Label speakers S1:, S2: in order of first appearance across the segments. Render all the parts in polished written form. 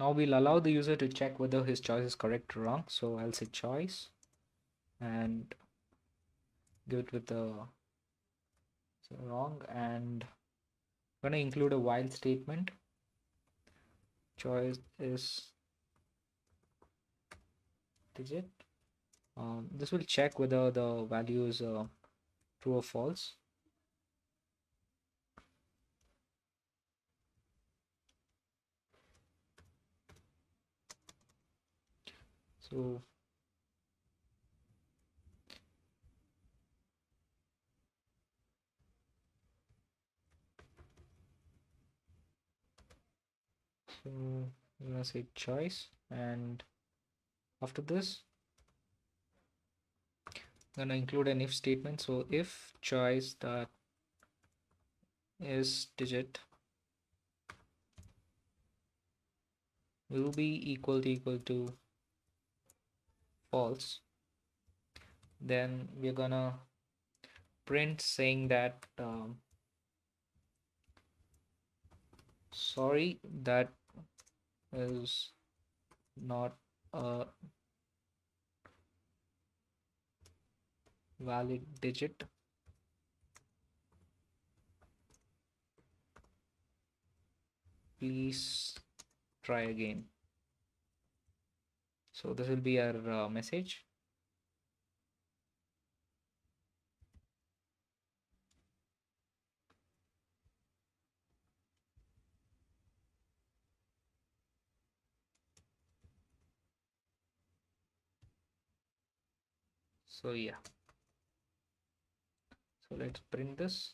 S1: Now we'll allow the user to check whether his choice is correct or wrong. So I'll say choice and give it with the wrong, and I'm gonna include a while statement. Choice is digit. This will check whether the value is true or false. So I'm gonna say choice, and after this I'm gonna include an if statement. So if choice that is digit will be equal to false, then we're gonna print saying that sorry, that is not a valid digit. Please try again. So this will be our message. So yeah, so let's print this.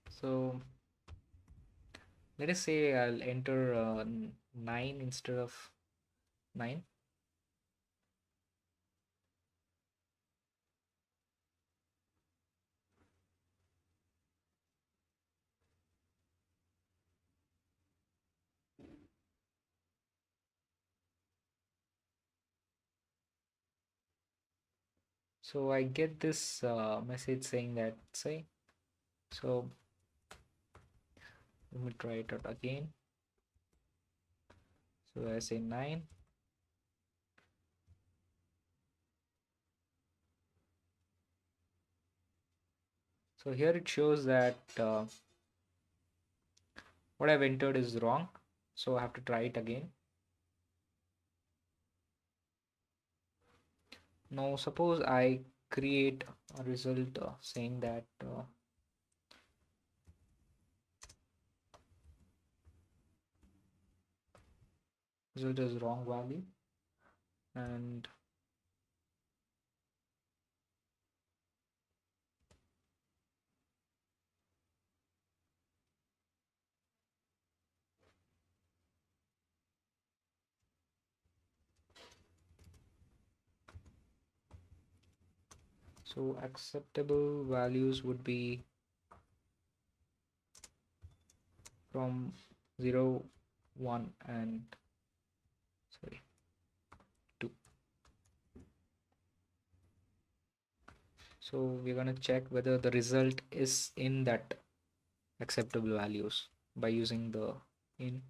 S1: So let us say I'll enter 9 instead of 9. So I get this message saying that say. So let me try it out again. So I say 9. So here it shows that what I've entered is wrong. So I have to try it again. Now suppose I create a result saying that result is wrong value, and so acceptable values would be from 0, 1 and sorry 2. So we're going to check whether the result is in that acceptable values by using the in.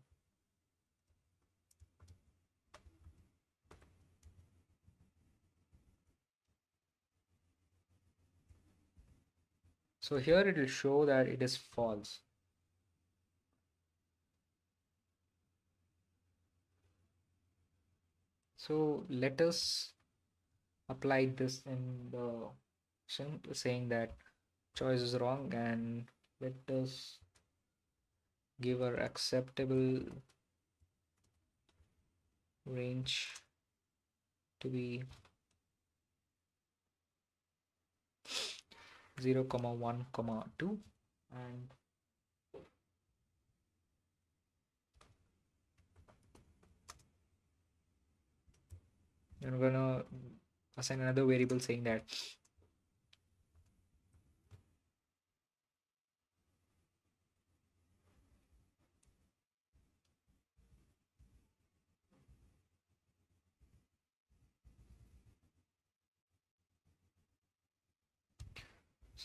S1: So here it will show that it is false. So let us apply this in the saying that choice is wrong, and let us give our acceptable range to be 0, 1, 2, and then we're gonna assign another variable saying that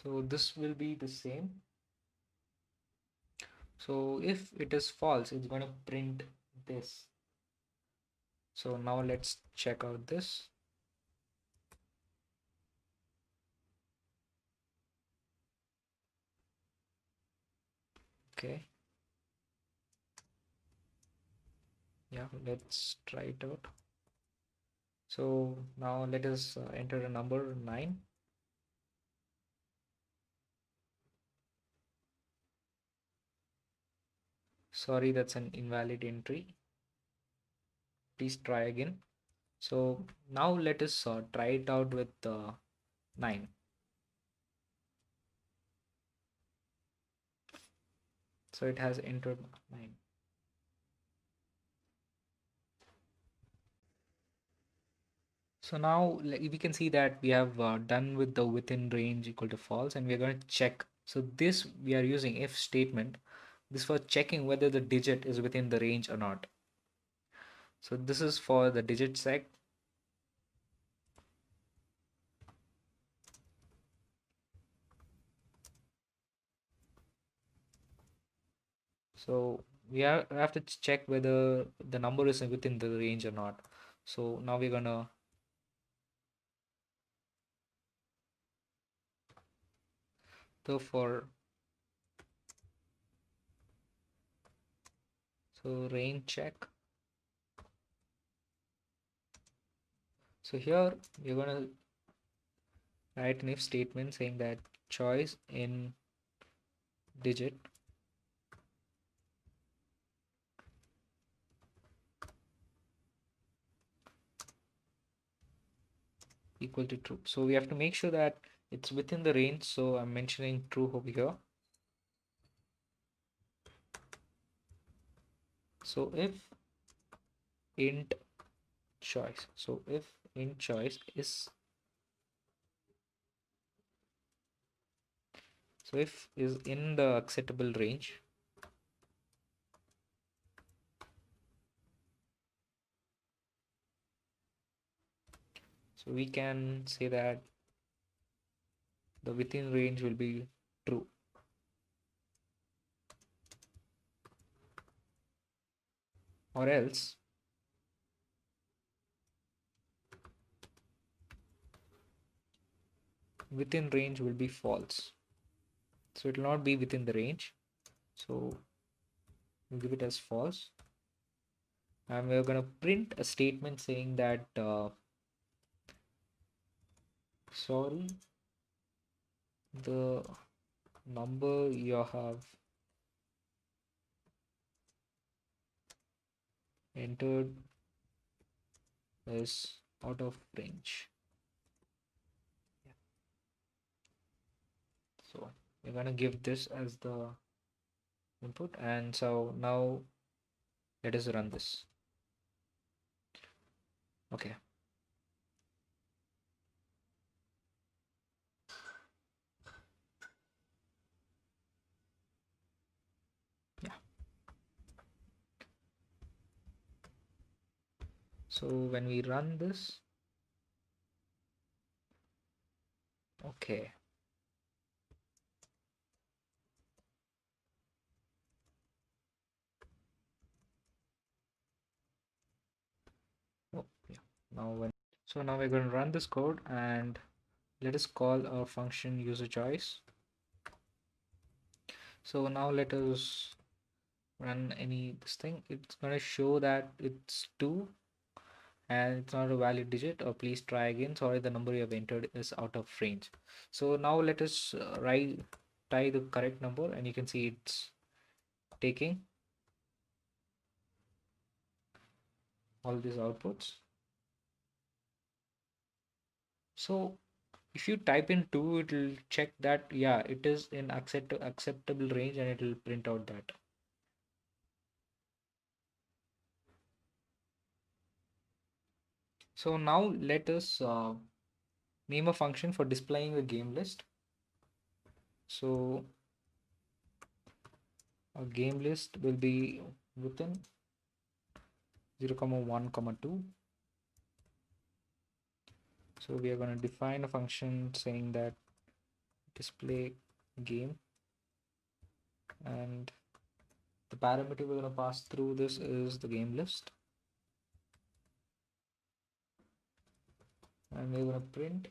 S1: So this will be the same. So if it is false, it's going to print this. So now let's check out this. Okay. Yeah, let's try it out. So now let us enter a number 9. Sorry, that's an invalid entry. Please try again. So now let us try it out with 9. So it has entered 9. So now we can see that we have done with the within range equal to false, and we're going to check. So this we are using if statement. This for checking whether the digit is within the range or not. So this is for the digit seg. So we have to check whether the number is within the range or not. So now we're gonna go for range check. So here we're gonna write an if statement saying that choice in digit equal to true. So we have to make sure that it's within the range. So I'm mentioning true over here. So if int choice, so if int choice is, so if is in the acceptable range, so we can say that the within range will be true, or else within range will be false. So it will not be within the range. So we'll give it as false, and we're going to print a statement saying that sorry, the number you have entered is out of range. So we're going to give this as the input, and so now let us run this. Okay. Yeah. So when we run this, okay. Oh, yeah. Now we're going to run this code, and let us call our function user choice. So now let us run this thing. It's going to show that it's 2 and it's not a valid digit, or please try again, sorry, the number you have entered is out of range. So now let us try the correct number, and you can see it's taking all these outputs. So if you type in 2, it will check that yeah, it is in acceptable range, and it will print out that. So now let us name a function for displaying the game list. So a game list will be within 0, 1, 2. So we are going to define a function saying that display game, and the parameter we're going to pass through this is the game list, and we're going to print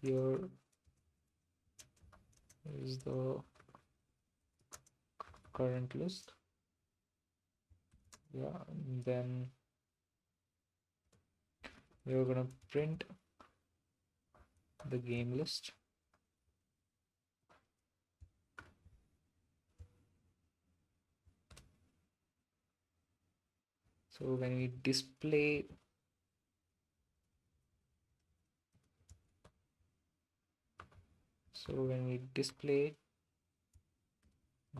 S1: here is the current list. Yeah, and then we're going to print the game list. So when we display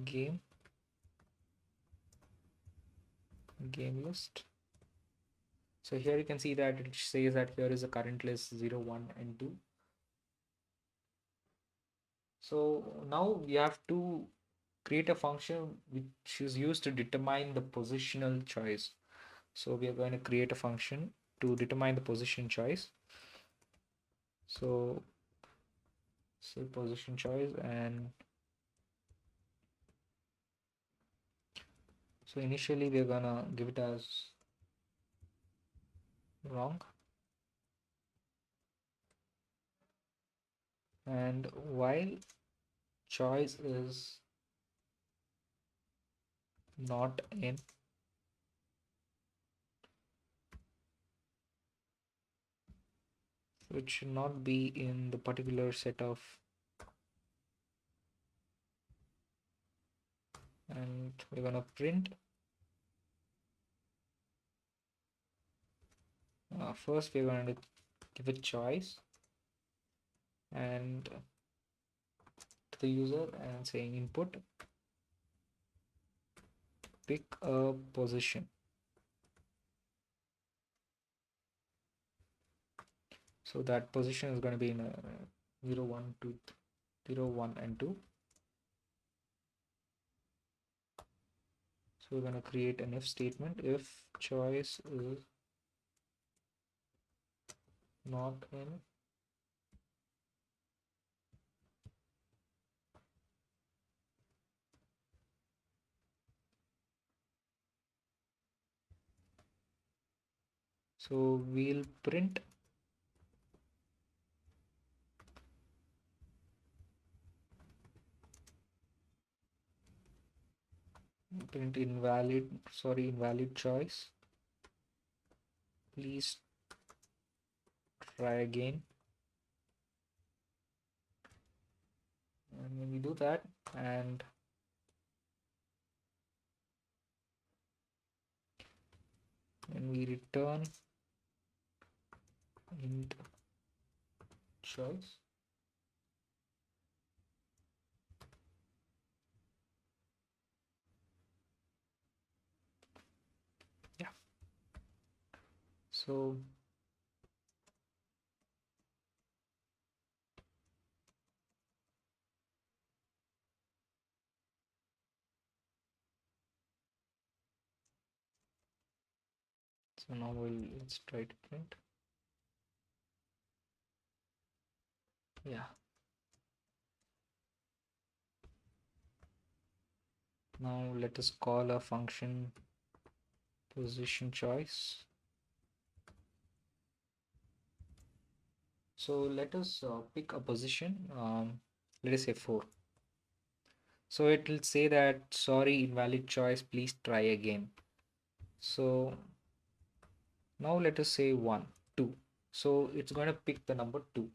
S1: game list, so here you can see that it says that here is a current list 0, 1 and 2. So now you have to create a function which is used to determine the positional choice. So we are going to create a function to determine the position choice. So say position choice, and so initially we're gonna give it as wrong, and while choice is not in, so it should not be in the particular set of, and we're gonna print first we're going to give a choice and to the user and saying input pick a position. So that position is going to be in 0, 1, 2, 0, 1 and 2. So we're going to create an if statement if choice is not in, so we'll print invalid choice, please try again. And when we do that and when we return int choice, yeah, so now let's try to print. Yeah, now let us call a function position choice. So let us pick a position, let us say 4. So it will say that sorry, invalid choice, please try again. So now let us say 1, 2. So it's going to pick the number 2.